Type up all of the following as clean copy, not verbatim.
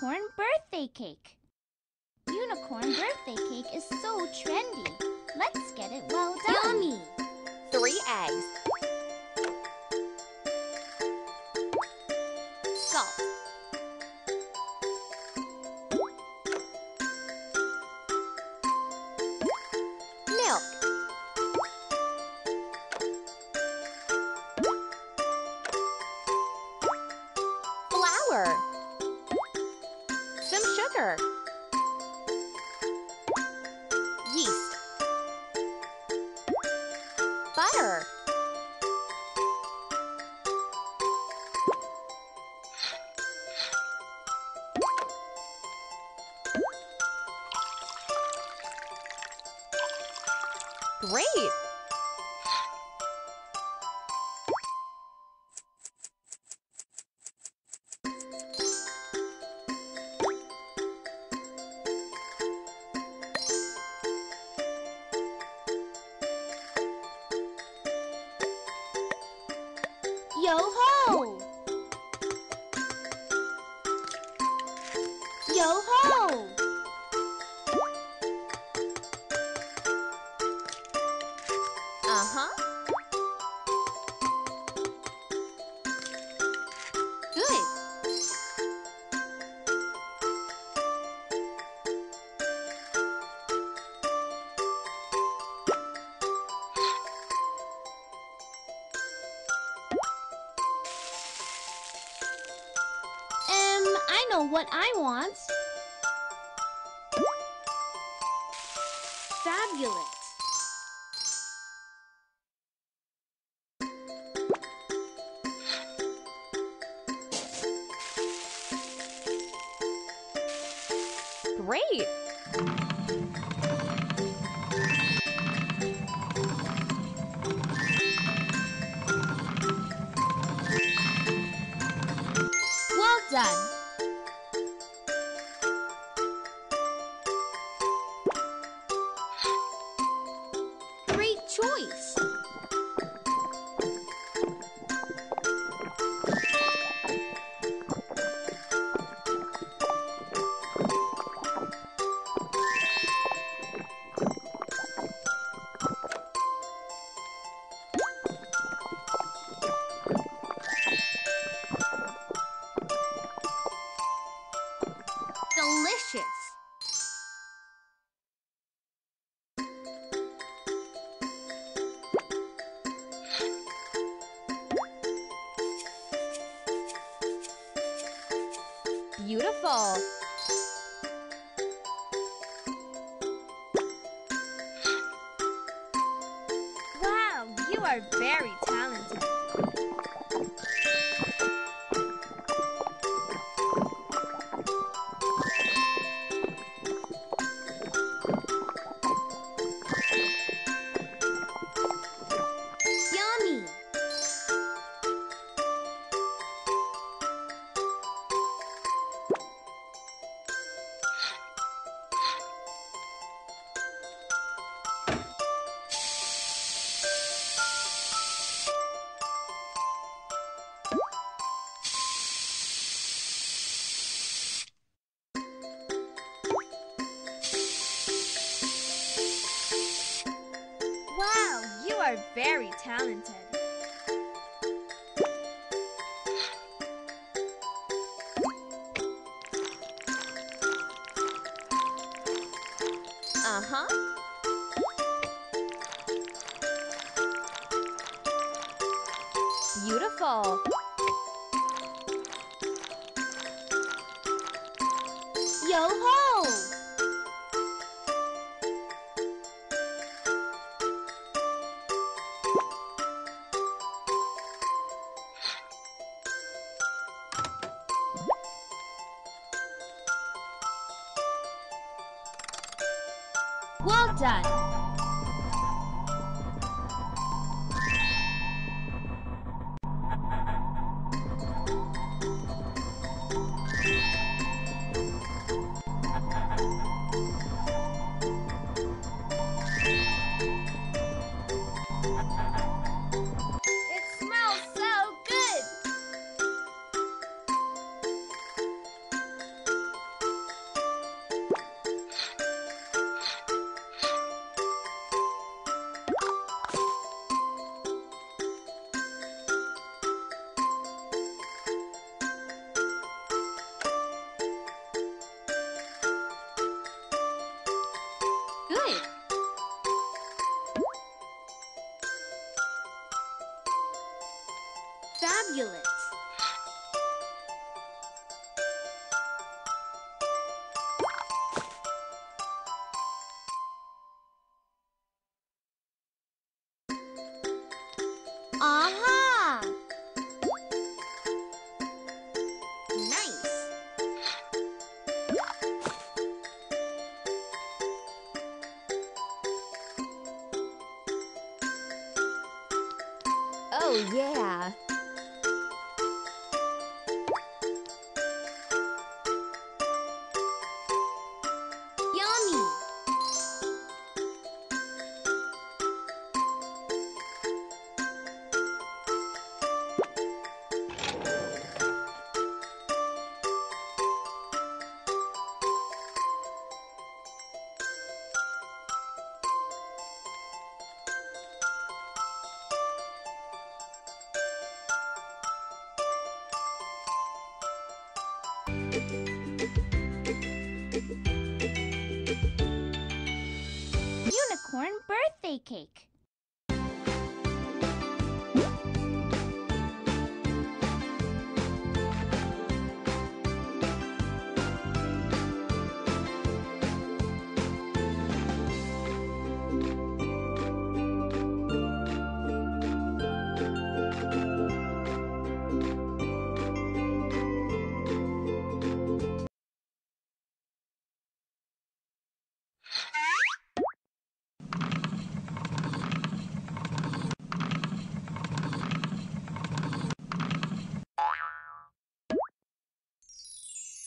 unicorn birthday cake. Unicorn birthday cake is so trendy. Let's get it well done. Yummy! 3 eggs. Salt. Milk. Flour. Some sugar. Yeast. Butter. Great! Yo-ho! Yo-ho! Uh-huh. Good. I know what I want. Fabulous. Great! Well done. Great choice. Delicious. Beautiful! Wow, you are very talented. Yummy! Wow, you are very talented. Uh-huh. Beautiful! Yo-ho! Well done. Fabulous! Aha! Nice! Oh, yeah. Yummy! Unicorn birthday cake.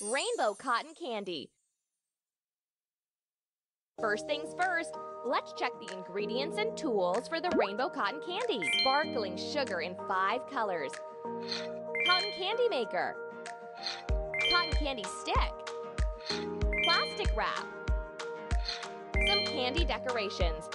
Rainbow cotton candy. First things first, let's check the ingredients and tools for the rainbow cotton candy. Sparkling sugar in 5 colors. Cotton candy maker. Cotton candy stick. Plastic wrap. Some candy decorations.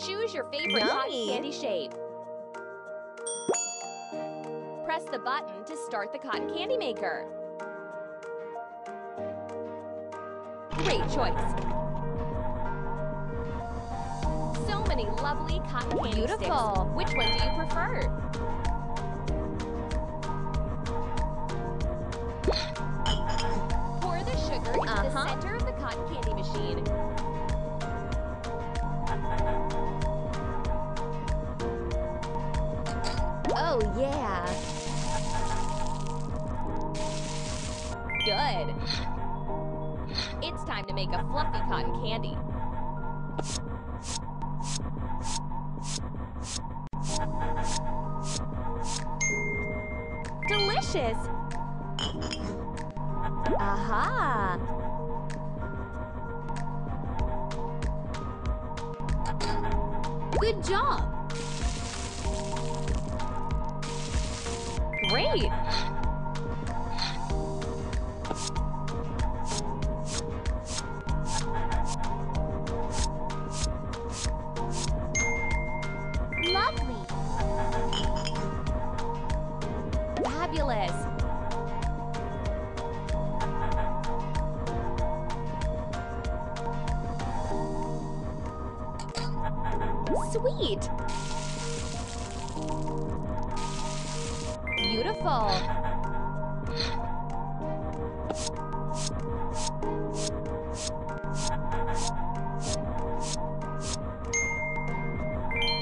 Choose your favorite cotton candy shape. Press the button to start the cotton candy maker. Great choice. So many lovely cotton candy sticks. Which one do you prefer? Pour the sugar into the center of the cotton candy machine. Oh, yeah. Good. It's time to make a fluffy cotton candy. delicious. Aha! Good job! Great! Lovely! Fabulous! Sweet! Beautiful!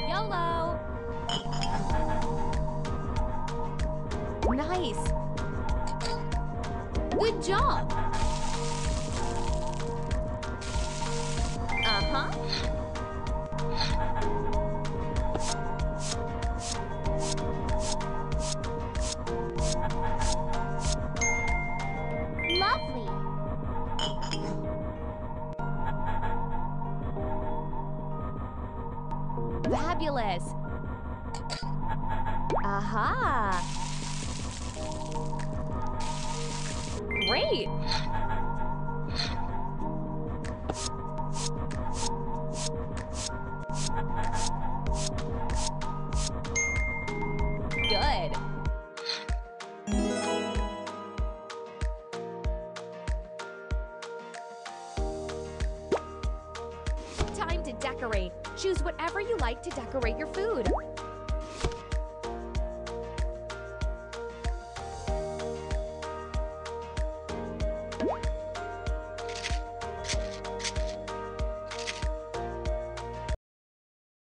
YOLO! Nice! Good job! Uh-huh. Lovely! Fabulous! Aha! Great! Good! Time to decorate. Choose whatever you like to decorate your food.